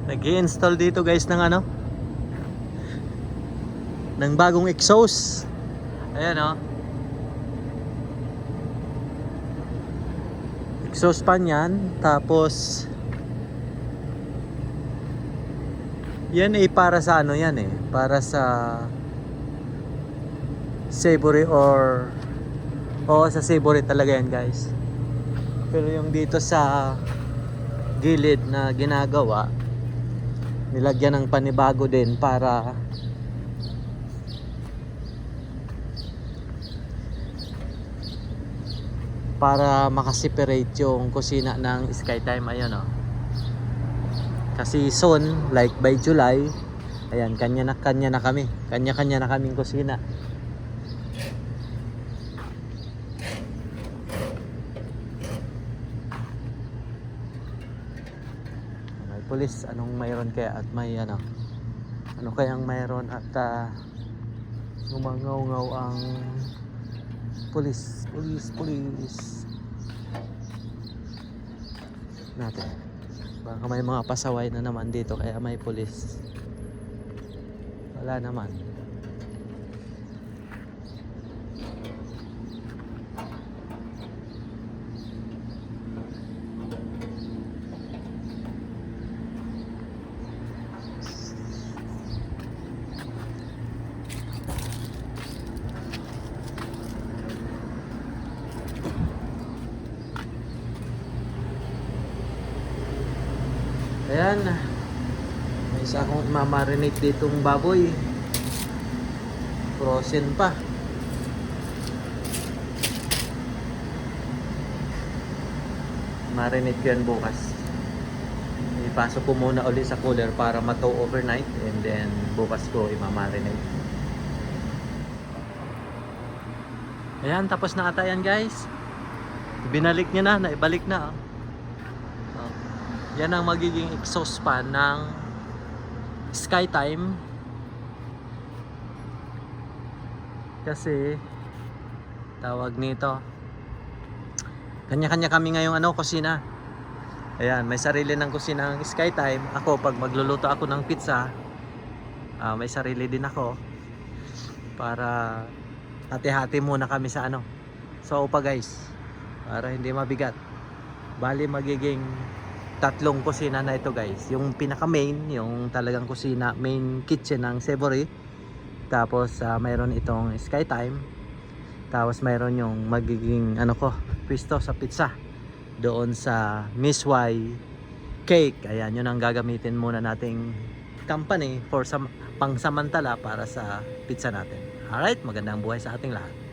Nag-i-install dito guys ng ano, ng bagong exhaust. Ayan oh. Exhaust pan yan. Tapos yan ay para sa ano yan eh, para sa Savory or sa Savory talaga yan guys. Pero yung dito sa gilid na ginagawa, nilagyan ng panibago din para makaseparate yung kusina ng Skytime. Ayun oh. Kasi soon, like by July, ayan, kanya na kami. Kanya-kanya na kaming kusina. May pulis, anong mayroon kaya at may ano kayang mayroon at umangaw-ngaw ang pulis natin. Baka may mga pasaway na naman dito kaya may pulis. Wala naman. Ayan, may isa akong imamarinate ditong baboy. Frozen pa. Marinate ko yan bukas. Ipasok ko muna ulit sa cooler para matow overnight, and then bukas ko imamarinate. Ayan, tapos na ata yan guys. Binalik niya na, naibalik na. Yan ang magiging exhaust fan ng Skytime. Kasi tawag nito, kanya-kanya kami ngayong kusina. Ayan, may sarili ng kusina ng Skytime. Ako pag magluluto ako ng pizza, may sarili din ako. Para hati-hati muna kami sa sa upa guys, para hindi mabigat. Bali magiging tatlong kusina na ito guys. Yung pinaka main, yung talagang kusina, main kitchen ng Savory. Tapos mayroon itong Skytime. Tapos mayroon yung magiging pwesto sa pizza doon sa Miss Y Cake. Ayan, yun ang gagamitin muna nating company for pangsamantala para sa pizza natin. Alright, magandang buhay sa ating lahat.